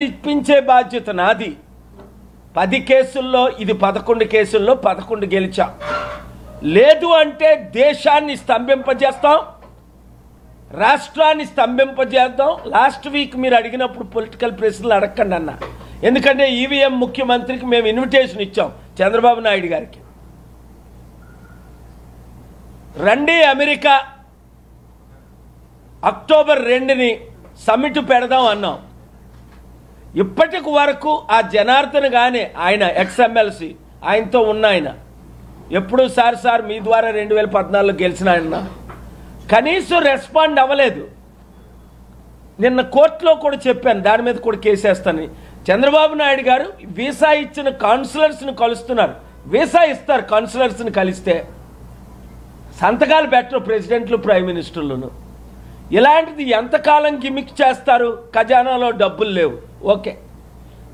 ఇప్పించే బాధ్యత నాది. 10 కేసుల్లో ఇది 11 కేసుల్లో 11 గెలిచాం. లేదు అంటే దేశాన్ని స్తంభింపజేస్తాం, రాష్ట్రాన్ని స్తంభింపజేద్దాం. లాస్ట్ వీక్ మీరు అడిగినప్పుడు పొలిటికల్ ప్రశ్నలు అడగండి అన్న. ఎందుకంటే ఈవీఎం ముఖ్యమంత్రికి మేము ఇన్విటేషన్ ఇచ్చాం చంద్రబాబు నాయుడు గారికి. రండి అమెరికా అక్టోబర్ 2ని సమ్మిట్ పెడదాం అన్నాం. ఇప్పటికి వరకు ఆ జనార్దన్ గానే ఆయన ఎక్స్ఎమ్మెల్సీ ఆయనతో ఉన్న ఆయన ఎప్పుడు సార్ మీ ద్వారా 2014లో గెలిచిన ఆయన కనీసం రెస్పాండ్ అవ్వలేదు. నిన్న కోర్టులో కూడా చెప్పాను, దాని మీద కూడా కేసేస్తానని. చంద్రబాబు నాయుడు గారు వీసా ఇచ్చిన కౌన్సిలర్స్ని కలుస్తున్నారు. వీసా ఇస్తారు కౌన్సిలర్స్ని కలిస్తే, సంతకాలు పెట్టరు ప్రెసిడెంట్లు ప్రైమ్ మినిస్టర్లను. ఇలాంటిది ఎంతకాలం గిమిక్ చేస్తారు? ఖజానాలో డబ్బులు లేవు, ఓకే,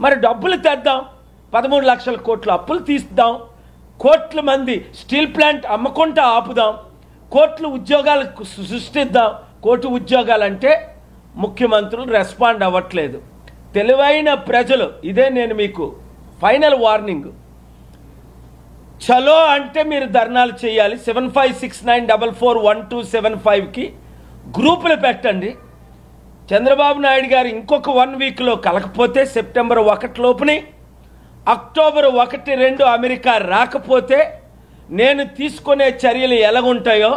మరి డబ్బులు తెద్దాం, 13 లక్షల కోట్ల అప్పులు తీస్తాం, కోట్ల మంది స్టీల్ ప్లాంట్ అమ్మకుంటా ఆపుదాం, కోట్ల ఉద్యోగాలు సృష్టిద్దాం. కోటి ఉద్యోగాలంటే ముఖ్యమంత్రులు రెస్పాండ్ అవ్వట్లేదు. తెలివైన ప్రజలు, ఇదే నేను మీకు ఫైనల్ వార్నింగ్, చలో అంటే మీరు ధర్నాలు చేయాలి. 7569441275కి గ్రూపులు పెట్టండి. చంద్రబాబు నాయుడు గారు ఇంకొక 1 వీక్లో కలకపోతే సెప్టెంబర్ 1 లోపుని, అక్టోబర్ 1, 2 అమెరికా రాకపోతే నేను తీసుకునే చర్యలు ఎలాగుంటాయో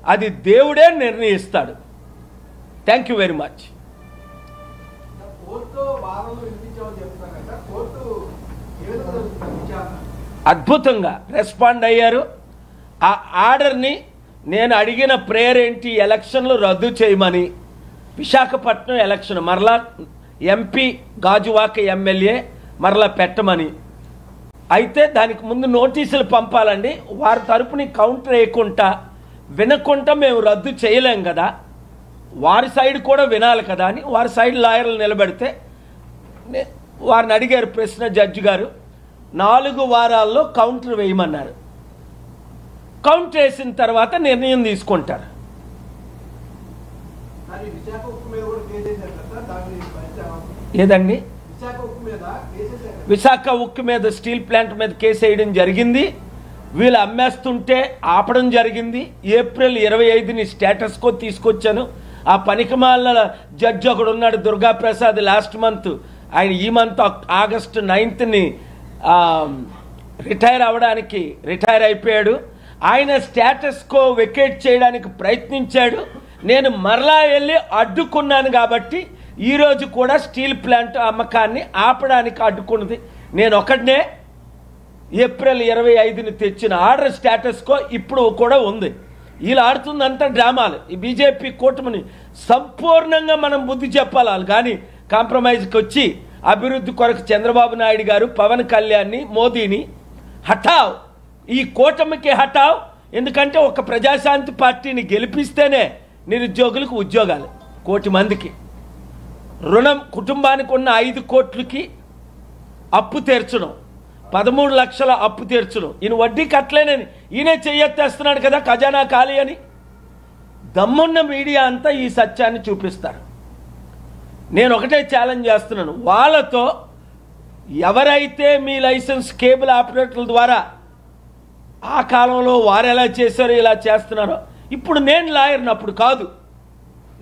అది దేవుడే నిర్ణయిస్తాడు. Thank you very much. అద్భుతంగా రెస్పాండ్ అయ్యారు. ఆ ఆర్డర్ని నేను అడిగిన ప్రేయర్ ఏంటి? ఎలక్షన్లు రద్దు చేయమని. విశాఖపట్నం ఎలక్షన్ మరలా ఎంపీ గాజువాక ఎమ్మెల్యే మరలా పెట్టమని. అయితే దానికి ముందు నోటీసులు పంపాలండి. వారి తరపుని కౌంటర్ వేయకుండా వినకుండా మేము రద్దు చేయలేం కదా, వారి సైడ్ కూడా వినాలి కదా అని వారి సైడ్ లాయర్లు నిలబెడితే వారిని అడిగారు ప్రశ్న జడ్జి గారు. 4 వారాల్లో కౌంటర్ వేయమన్నారు. కౌంటర్ వేసిన తర్వాత నిర్ణయం తీసుకుంటారు. ఏదండి? విశాఖ ఉక్కు మీద స్టీల్ ప్లాంట్ మీద కేసు వేయడం జరిగింది. వీళ్ళు అమ్మేస్తుంటే ఆపడం జరిగింది. ఏప్రిల్ 25ని స్టేటస్ కో తీసుకొచ్చాను. ఆ పనికిమాల జడ్జి ఒకడు ఉన్నాడు, దుర్గాప్రసాద్, లాస్ట్ మంత్, ఆయన ఈ మంత్ ఆగస్టు 9ని రిటైర్ అయిపోయాడు. ఆయన స్టేటస్ కో వెకేట్ చేయడానికి ప్రయత్నించాడు. నేను మరలా వెళ్ళి అడ్డుకున్నాను కాబట్టి ఈరోజు కూడా స్టీల్ ప్లాంట్ అమ్మకాన్ని ఆపడానికి అడ్డుకున్నది నేను ఒకటినే. ఏప్రిల్ 25ని తెచ్చిన ఆర్డర్ స్టేటస్ కో ఇప్పుడు కూడా ఉంది. వీళ్ళు ఆడుతుందంతా డ్రామాలు. ఈ బీజేపీ కూటమిని సంపూర్ణంగా మనం బుద్ధి చెప్పాలి. కానీ కాంప్రమైజ్కి వచ్చి అభివృద్ధి కొరకు చంద్రబాబు నాయుడు గారు పవన్ కళ్యాణ్ని, మోదీని హఠావ్, ఈ కూటమికి హఠావ్. ఎందుకంటే ఒక ప్రజాశాంతి పార్టీని గెలిపిస్తేనే నిరుద్యోగులకు ఉద్యోగాలు, 1 కోటి మందికి రుణం, కుటుంబానికి ఉన్న 5 కోట్లకి అప్పు తీర్చడం, 13 లక్షల అప్పు తీర్చడం. ఈయన వడ్డీ కట్టలేనని ఈయనే చెయ్యెత్తేస్తున్నాడు కదా ఖజానా ఖాళీ అని. దమ్మున్న మీడియా అంతా ఈ సత్యాన్ని చూపిస్తారు. నేను ఒకటే ఛాలెంజ్ చేస్తున్నాను, వాళ్ళతో ఎవరైతే మీ లైసెన్స్ కేబుల్ ఆపరేటర్ల ద్వారా ఆ కాలంలో వారు ఎలా చేశారో ఇలా చేస్తున్నారో, ఇప్పుడు నేను లాయర్ని, అప్పుడు కాదు.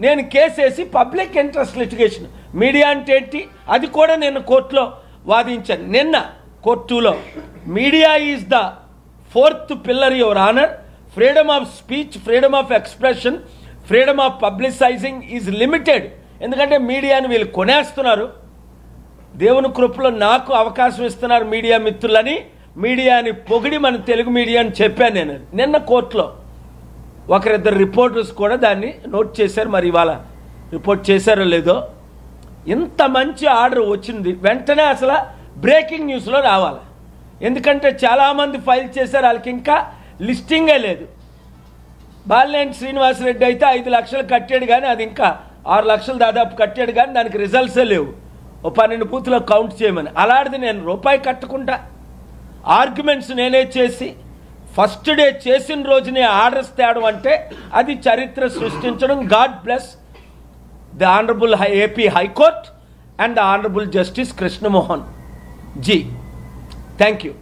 నేను కేసేసి పబ్లిక్ ఇంట్రెస్ట్ లిటిగేషన్, మీడియా అంటే ఏంటి అది కూడా నేను కోర్టులో వాదించాను. నిన్న కోర్ట్ 2లో media is the 4th pillar your honour. Freedom of speech, freedom of expression, freedom of publicising is limited. ఎందుకంటే మీడియాని వీళ్ళు కొనేస్తున్నారు. దేవుని కృపలో నాకు అవకాశం ఇస్తున్నారు మీడియా మిత్రులని, మీడియాని పొగిడి మన తెలుగు మీడియా అని చెప్పాను నేను నిన్న కోర్టులో. 1-2 రిపోర్టర్స్ కూడా దాన్ని నోట్ చేశారు. మరి ఇవాళ రిపోర్ట్ చేశారో లేదో. ఇంత మంచి ఆర్డర్ వచ్చింది వెంటనే అసలు బ్రేకింగ్ న్యూస్లో రావాలి. ఎందుకంటే చాలామంది ఫైల్ చేశారు, వాళ్ళకి ఇంకా లిస్టింగే లేదు. బాలినేని శ్రీనివాసరెడ్డి అయితే 5 లక్షలు కట్టాడు, కానీ అది ఇంకా 6 లక్షలు దాదాపు కట్టాడు, కానీ దానికి రిజల్ట్సే లేవు. 12 బూత్లో కౌంట్ చేయమని. అలాంటిది నేను రూపాయి కట్టకుండా ఆర్గ్యుమెంట్స్ నేనే చేసి ఫస్ట్ డే చేసిన రోజునే ఆర్డర్స్ తేవడం అంటే అది చరిత్ర సృష్టించడం. God bless the honourable AP High Court and the Honorable Justice Krishna Mohan Ji. Thank you.